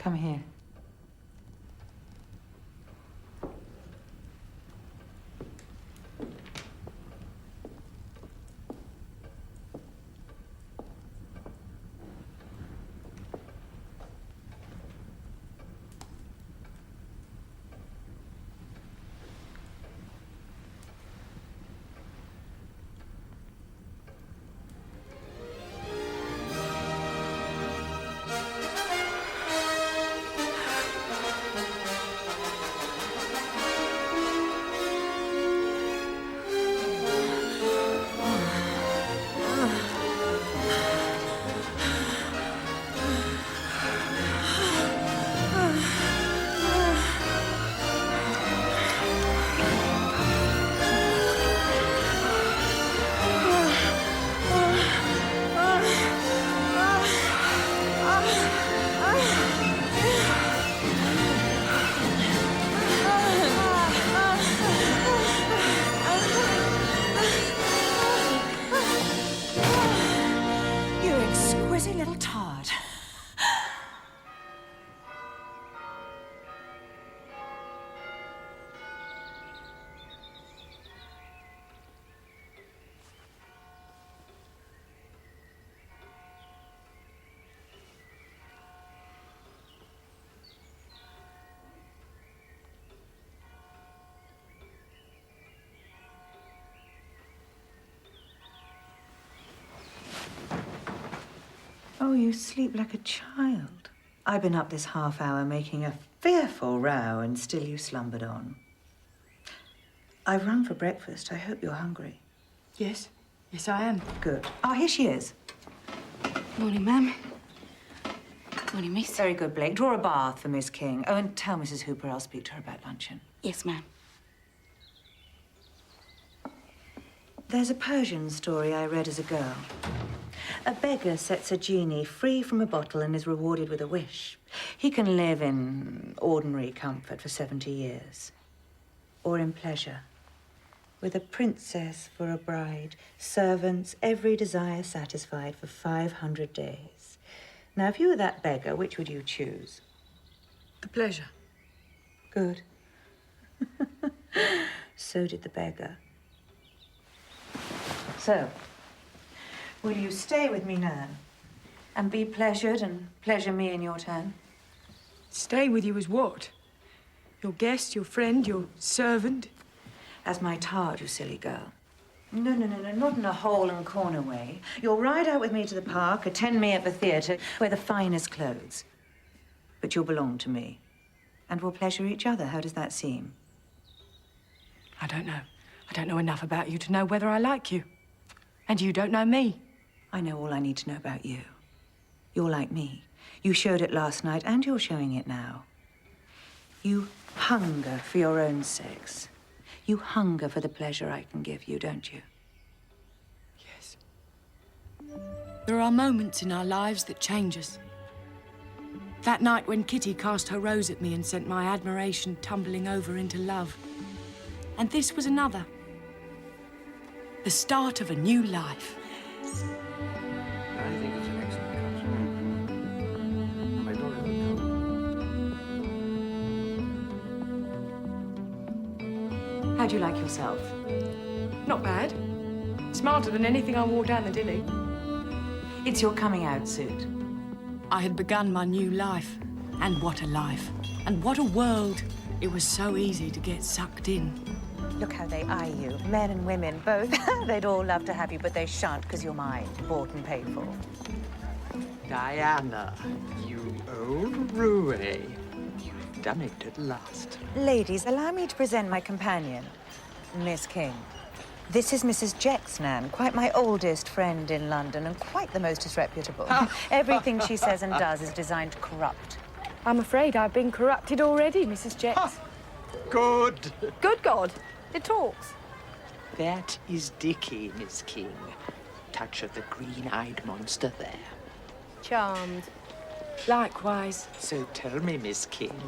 Come here. Little tart. Oh, you sleep like a child. I've been up this half hour making a fearful row and still you slumbered on. I've rung for breakfast. I hope you're hungry. Yes. Yes, I am. Good. Oh, here she is. Morning, ma'am. Morning, miss. Very good, Blake. Draw a bath for Miss King. Oh, and tell Mrs. Hooper I'll speak to her about luncheon. Yes, ma'am. There's a Persian story I read as a girl. A beggar sets a genie free from a bottle and is rewarded with a wish. He can live in ordinary comfort for 70 years. Or in pleasure, with a princess for a bride, servants, every desire satisfied for 500 days. Now, if you were that beggar, which would you choose? The pleasure. Good. So did the beggar. So, will you stay with me now and be pleasured and pleasure me in your turn? Stay with you as what? Your guest, your friend, your servant? As my tard, you silly girl. No, not in a hole and corner way. You'll ride out with me to the park, attend me at the theatre, wear the finest clothes. But you'll belong to me, and we'll pleasure each other. How does that seem? I don't know. I don't know enough about you to know whether I like you. And you don't know me. I know all I need to know about you. You're like me. You showed it last night, and you're showing it now. You hunger for your own sex. You hunger for the pleasure I can give you, don't you? Yes. There are moments in our lives that change us. That night when Kitty cast her rose at me and sent my admiration tumbling over into love. And this was another. The start of a new life. I think it's an excellent concert. My daughter will come. How do you like yourself? Not bad. Smarter than anything I wore down the dilly. It's your coming out suit. I had begun my new life. And what a life. And what a world. It was so easy to get sucked in. Look how they eye you, men and women, both. They'd all love to have you, but they shan't because you're mine, bought and paid for. Diana, you old roué. You've done it at last. Ladies, allow me to present my companion, Miss King. This is Mrs. Jexnan, quite my oldest friend in London and quite the most disreputable. Everything she says and does is designed to corrupt. I'm afraid I've been corrupted already, Mrs. Jex. Good. Good God, it talks. That is Dickie, Miss King. Touch of the green-eyed monster there. Charmed. Likewise. So tell me, Miss King,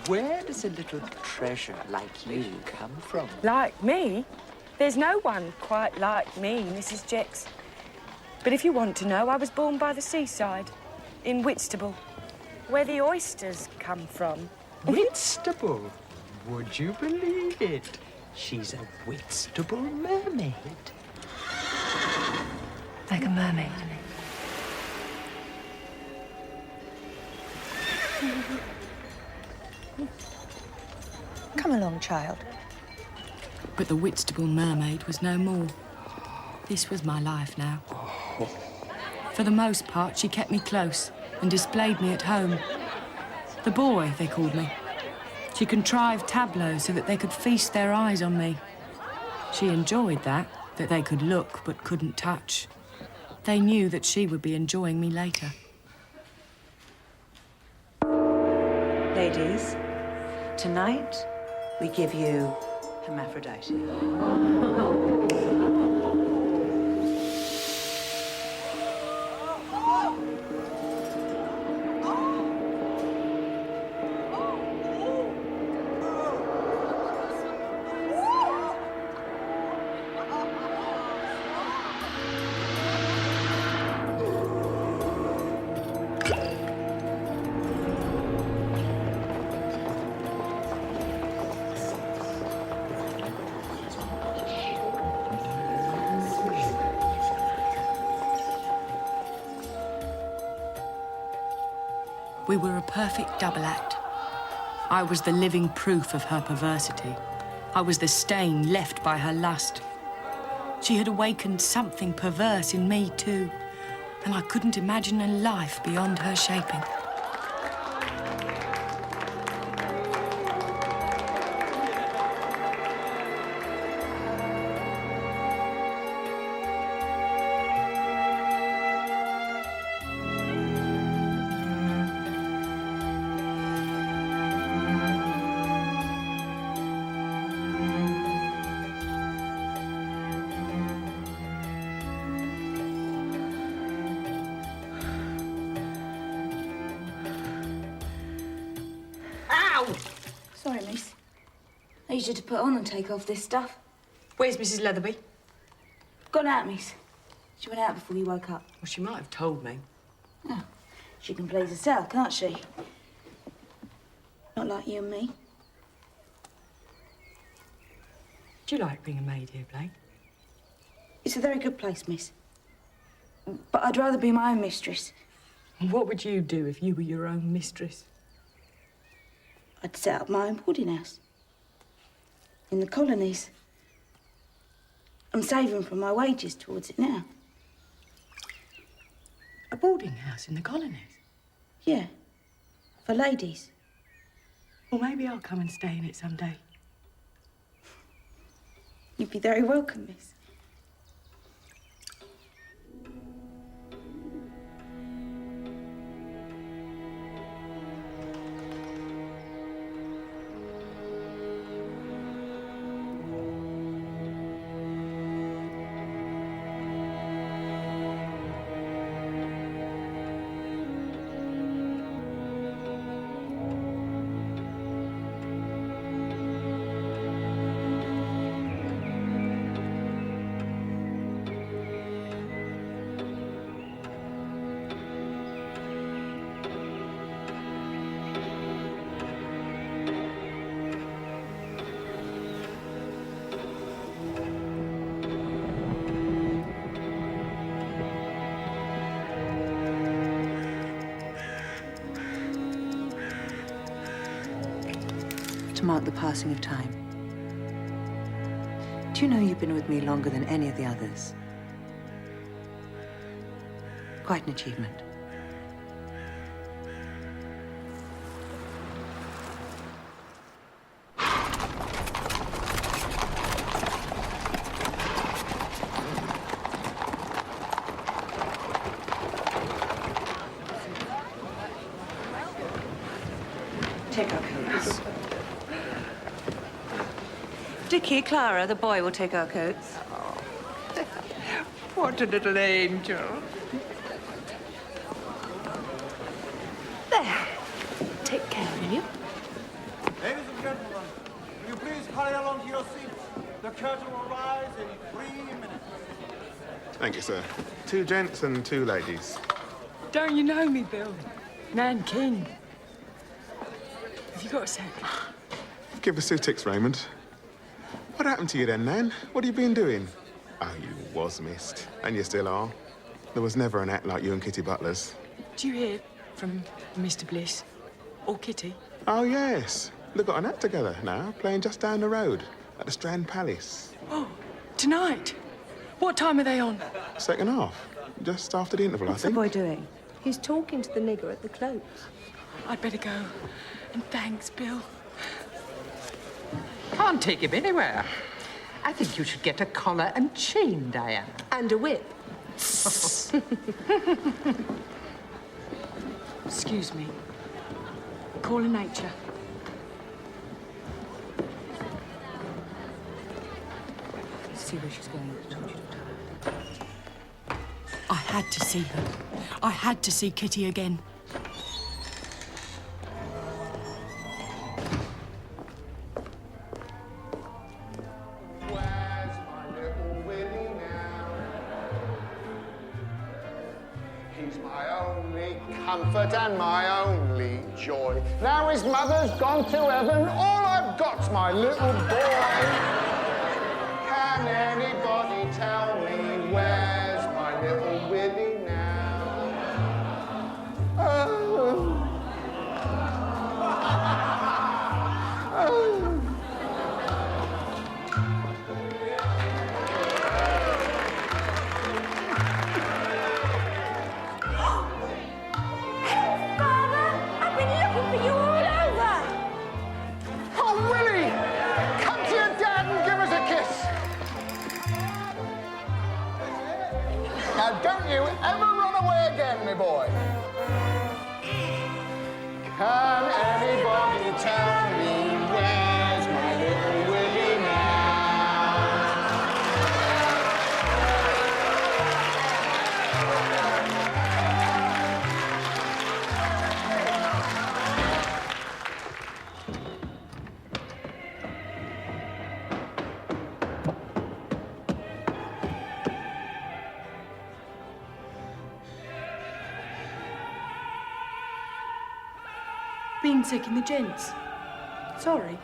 where does a little treasure like you come from? Like me? There's no one quite like me, Mrs. Jex. But if you want to know, I was born by the seaside, in Whitstable. where the oysters come from. Whitstable. Would you believe it? She's a Whitstable mermaid. Like a mermaid. Come along, child. But the Whitstable mermaid was no more. This was my life now. For the most part, she kept me close and displayed me at home. The boy, they called me. She contrived tableaux so that they could feast their eyes on me. She enjoyed that they could look but couldn't touch. They knew that she would be enjoying me later. Ladies, tonight we give you Hermaphrodite. We were a perfect double act. I was the living proof of her perversity. I was the stain left by her lust. She had awakened something perverse in me too, and I couldn't imagine a life beyond her shaping. Sorry, miss. I need you to put on and take off this stuff. Where's Mrs. Leatherby? Gone out, miss. She went out before you woke up. Well, she might have told me. Oh, she can please herself, can't she? Not like you and me. Do you like being a maid here, Blake? It's a very good place, miss. But I'd rather be my own mistress. And what would you do if you were your own mistress? I'd set up my own boarding house. In the colonies. I'm saving from my wages towards it now. A boarding house in the colonies? Yeah. For ladies. Well, maybe I'll come and stay in it someday. You'd be very welcome, miss. To mark the passing of time. Do you know you've been with me longer than any of the others? Quite an achievement. Take our coats. Dickie, Clara, the boy will take our coats. What a little angel. There. Take care, will you? Ladies and gentlemen, will you please hurry along to your seats? The curtain will rise in 3 minutes. Thank you, sir. 2 gents and 2 ladies. Don't you know me, Bill? Nan King. Have you got a sec? Give us 2 ticks, Raymond. What happened to you then, Nan? What have you been doing? Oh, you was missed. And you still are. There was never an act like you and Kitty Butler's. Do you hear from Mr. Bliss? Or Kitty? Oh, yes. They've got an act together now, playing just down the road at the Strand Palace. Oh, tonight? What time are they on? Second half. Just after the interval, What's I the think. boy doing? He's talking to the nigger at the close. I'd better go. And thanks, Bill. Can't take him anywhere. I think you should get a collar and chain, Diana. And a whip. Excuse me. Call of nature. Let's see where she's going. I told you to tell her. I had to see her. I had to see Kitty again. Where's my little Willie now? He's my only comfort and my only joy. Now his mother's gone to heaven, all I've got's my little boy. Can anybody tell me where's my little Willie now? Oh. Oh. I've been looking for you all over. Oh, Willie! Come to your dad and give us a kiss. Now, don't you ever run away again, my boy. Can anybody tell me where's my little Willie now? Been sick in the gents. Sorry.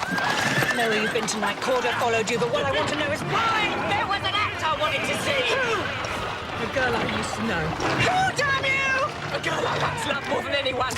I know where you've been tonight. Corder followed you, but what I want to know is why there was an act I wanted to see. A girl I used to know. Who, damn you? A girl I once loved more than anyone.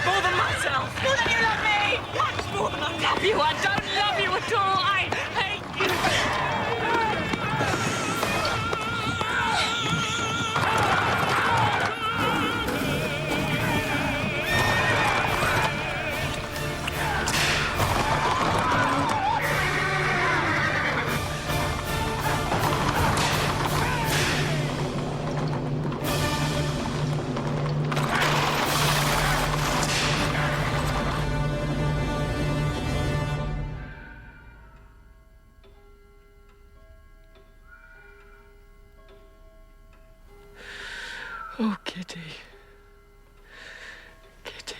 More than myself. More than you love me. Much more than I love you. I don't love you at all. I hate you. Oh, Kitty. Kitty.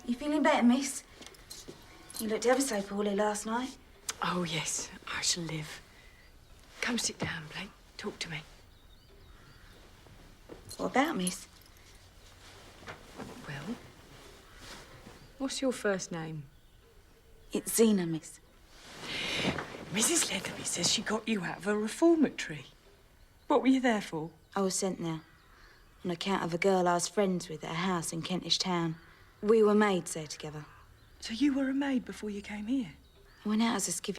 You feeling better, miss? You looked ever so poorly last night. Oh, yes, I shall live. Come sit down, Blake. Talk to me. What about, miss? Well, what's your first name? It's Zena, miss. Mrs. Leatherby says she got you out of a reformatory. What were you there for? I was sent there on account of a girl I was friends with at a house in Kentish Town. We were maids there together. So you were a maid before you came here? I went out as a skivvy.